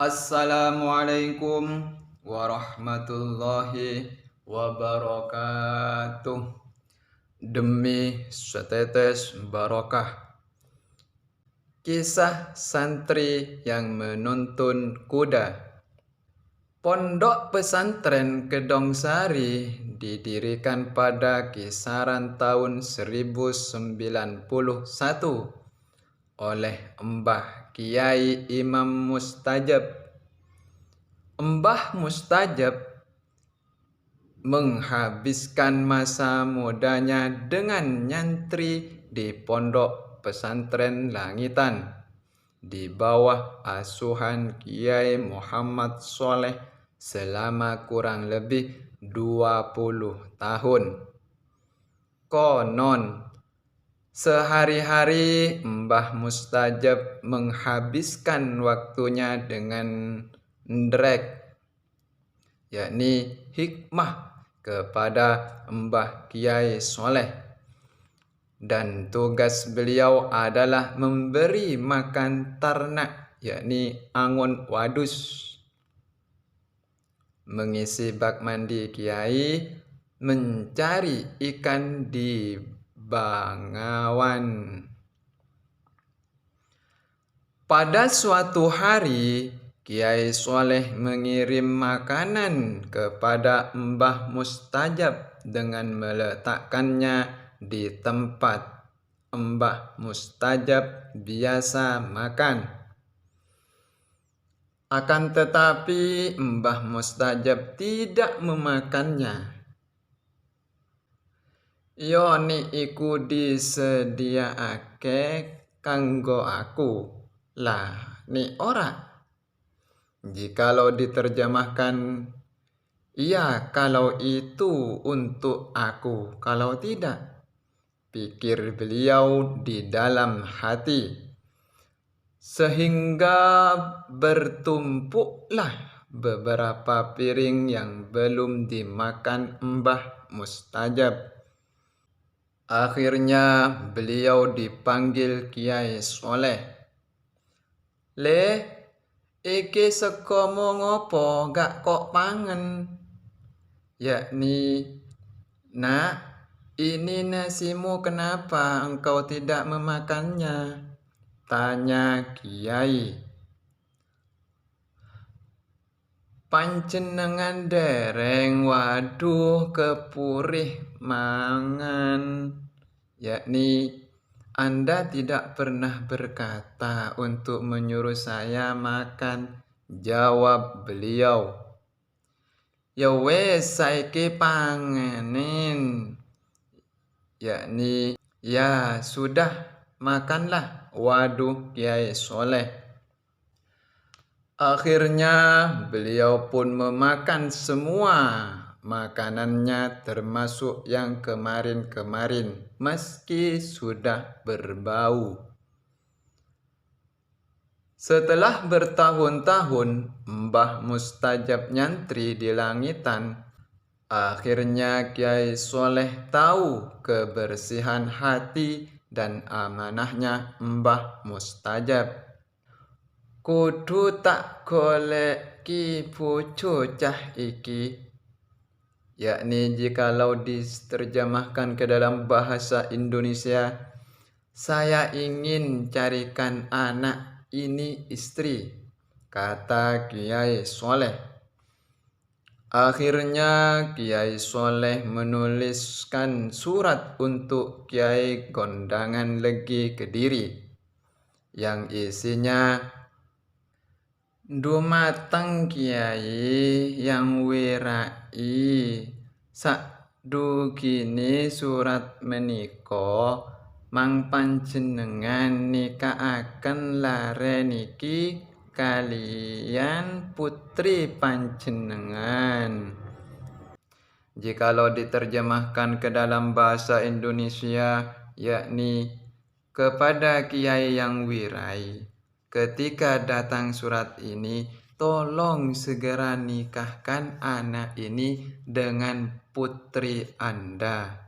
Assalamualaikum warahmatullahi wabarakatuh. Demi setetes barokah. Kisah santri yang menuntun kuda. Pondok pesantren Kedongsari didirikan pada kisaran tahun 1091 oleh Mbah Kiai Imam Mustajab. Mbah Mustajab menghabiskan masa mudanya dengan nyantri di pondok pesantren Langitan di bawah asuhan Kiai Muhammad Soleh selama kurang lebih 20 tahun. Konon sehari-hari Mbah Mustajab menghabiskan waktunya dengan ndrek, yakni hikmah kepada Mbah Kiai Soleh. Dan tugas beliau adalah memberi makan ternak, yakni angon wadus, mengisi bak mandi Kiai, mencari ikan di Bangawan. Pada suatu hari, Kiai Soleh mengirim makanan kepada Mbah Mustajab dengan meletakkannya di tempat Mbah Mustajab biasa makan. Akan tetapi Mbah Mustajab tidak memakannya. Yoni iku disediaake kanggo aku, lah ni ora. Jikalau diterjemahkan, iya kalau itu untuk aku, kalau tidak, pikir beliau di dalam hati. Sehingga bertumpuklah beberapa piring yang belum dimakan Mbah Mustajab. Akhirnya beliau dipanggil Kiai Soleh. Le, iki sego ngopo gak kok pangen? Yakni, nak, ini nasimu kenapa engkau tidak memakannya? Tanya Kiai. Panjenengan dereng, waduh kepurih mangan. Yakni, Anda tidak pernah berkata untuk menyuruh saya makan, jawab beliau. Ya wes saiki pangenin. Yakni, ya sudah, makanlah, waduh Kiai Soleh. Akhirnya beliau pun memakan semua makanannya, termasuk yang kemarin-kemarin, meski sudah berbau. Setelah bertahun-tahun Mbah Mustajab nyantri di Langitan, akhirnya Kiai Soleh tahu kebersihan hati dan amanahnya Mbah Mustajab. Kudu tak goleki bojo cah iki. Yakni jikalau diterjemahkan ke dalam bahasa Indonesia, saya ingin carikan anak, ini istri, kata Kiai Soleh. Akhirnya Kiai Soleh menuliskan surat untuk Kiai Kondangan Legi Kediri yang isinya, dumateng Kiai yang wirai, sakdugine surat menika mang panjenengan nikaaken lare niki kalian putri panjenengan. Jikalau diterjemahkan ke dalam bahasa Indonesia, yakni kepada Kiai yang wirai, ketika datang surat ini, tolong segera nikahkan anak ini dengan putri Anda.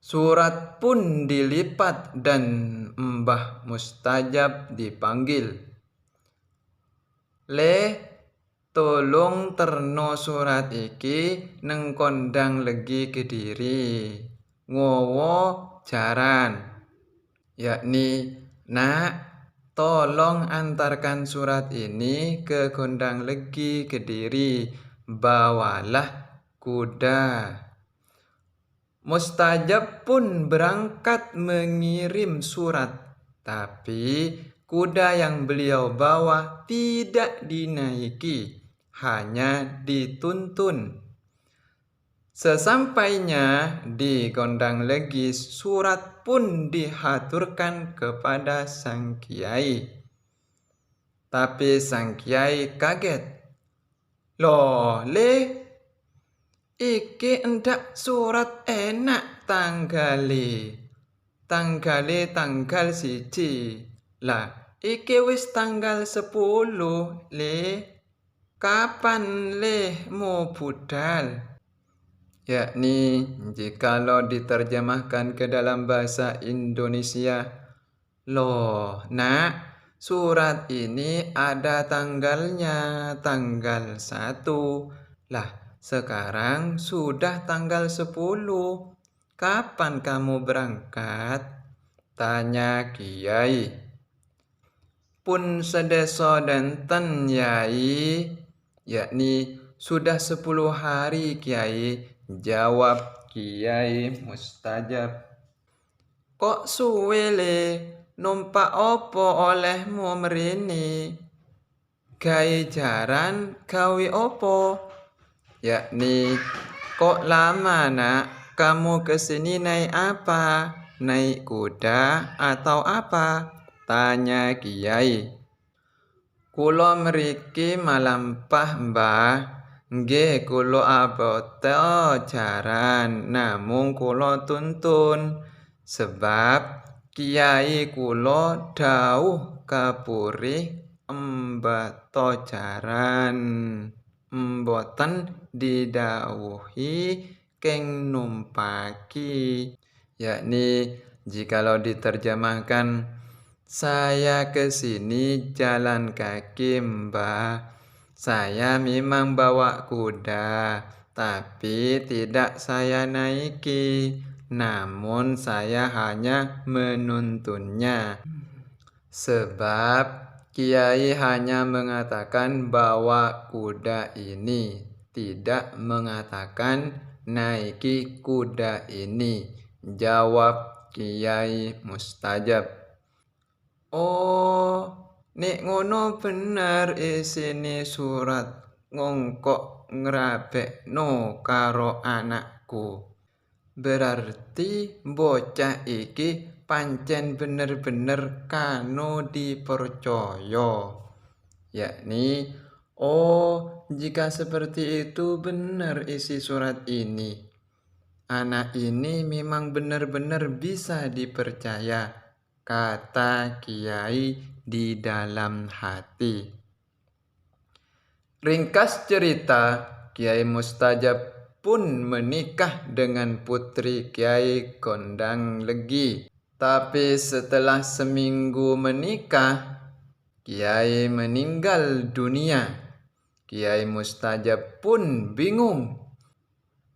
Surat pun dilipat dan Mbah Mustajab dipanggil. Le tolong terno surat iki neng kondang legi Kediri. Ngowo jaran. Yakni, nak, tolong antarkan surat ini ke kondang legi Kediri. Bawalah kuda. Mustajab pun berangkat mengirim surat, tapi kuda yang beliau bawa tidak dinaiki, hanya dituntun. Sesampainya di kondang legis, surat pun dihaturkan kepada sang kiai. Tapi sang kiai kaget. Loh, iki endak surat enak tanggale tanggal siji. Lah, iki wis tanggal 10, Kapan mau budal? Yakni, jikalau diterjemahkan ke dalam bahasa Indonesia, loh, nak, surat ini ada tanggalnya, tanggal 1. Lah, sekarang sudah tanggal 10. Kapan kamu berangkat? Tanya kiai. Pun sedeso denten yai, yakni sudah 10 hari kiai, jawab Kiai Mustajab. Kok suwe numpak opo olehmu merini? Gawe jaran gawe opo? Yakni, kok lama nak? Kamu kesini naik apa? Naik kuda atau apa? Tanya Kiai. Kulo mriki malampah mbah. Nggih kulo abote jaran, namung kulo tuntun. Sebab Kiai kulo dawuh kapurih embato jaran. Mboten didawuhi keng numpaki. Yakni, jikalau diterjemahkan, saya kesini jalan kaki mbah. Saya memang bawa kuda, tapi tidak saya naiki. Namun saya hanya menuntunnya. Sebab Kiai hanya mengatakan bawa kuda ini, tidak mengatakan naiki kuda ini. Jawab Kiai Mustajab. Oh, nek ngono bener isine surat ngongkok ngrabekno karo anakku. Berarti bocah iki pancen bener-bener kano dipercaya. Yakni, oh, jika seperti itu benar isi surat ini. Anak ini memang benar-benar bisa dipercaya, kata Kiai di dalam hati. Ringkas cerita, Kiai Mustajab pun menikah dengan putri Kiai Kondang Legi. Tapi setelah seminggu menikah, Kiai meninggal dunia. Kiai Mustajab pun bingung.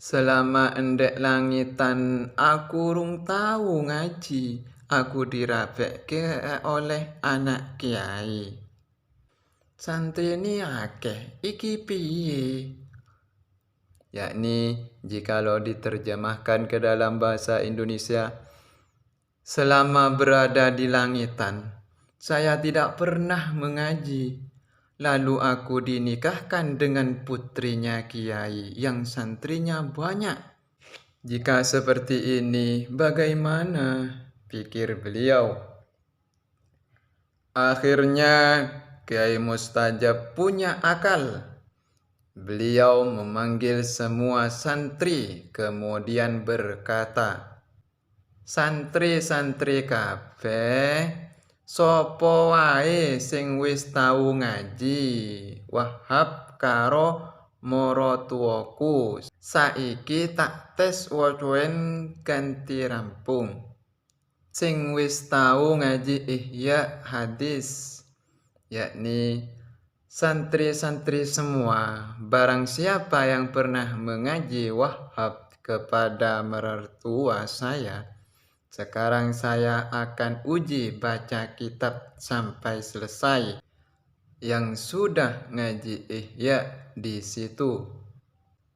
Selama endek langitan aku rung tahu ngaji, aku dirabekke oleh anak kiai. Santri ini akeh, iki piye? Yakni, jikalau diterjemahkan ke dalam bahasa Indonesia, selama berada di langitan, saya tidak pernah mengaji. Lalu aku dinikahkan dengan putrinya kiai yang santrinya banyak. Jika seperti ini, bagaimana? Pikir beliau. Akhirnya, Kiai Mustajab punya akal. Beliau memanggil semua santri, kemudian berkata, "Santri-santri kabeh, sopo wae sing wis tau ngaji, Wahab karo maratuwaku, saiki tak tes wacoen ganti rampung. Sing wis tau ngaji Ihya hadis, yakni Santri-santri semua, barang siapa yang pernah mengaji wahhab kepada mertua saya, sekarang saya akan uji baca kitab sampai selesai. Yang sudah ngaji ihya di situ,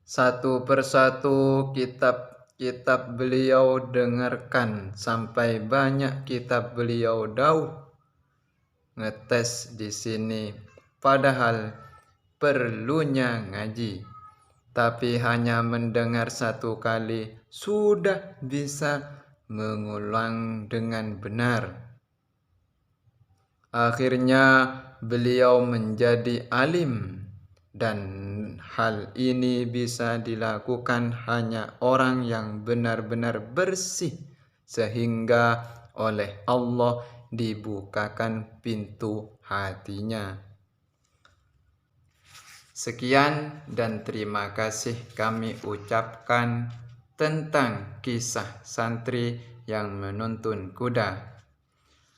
satu persatu kitab-kitab beliau dengarkan sampai banyak kitab beliau dauh ngetes di sini. Padahal perlunya ngaji, tapi hanya mendengar satu kali sudah bisa mengulang dengan benar. Akhirnya beliau menjadi alim, dan hal ini bisa dilakukan hanya orang yang benar-benar bersih, sehingga oleh Allah dibukakan pintu hatinya. Sekian dan terima kasih kami ucapkan tentang kisah santri yang menuntun kuda.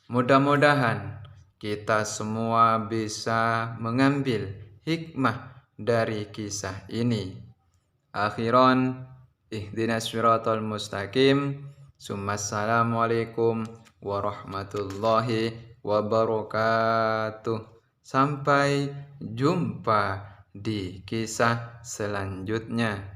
Mudah-mudahan kita semua bisa mengambil hikmah dari kisah ini. Akhiran, ihdinas siratal mustaqim. Assalamualaikum warahmatullahi wabarakatuh. Sampai jumpa di kisah selanjutnya.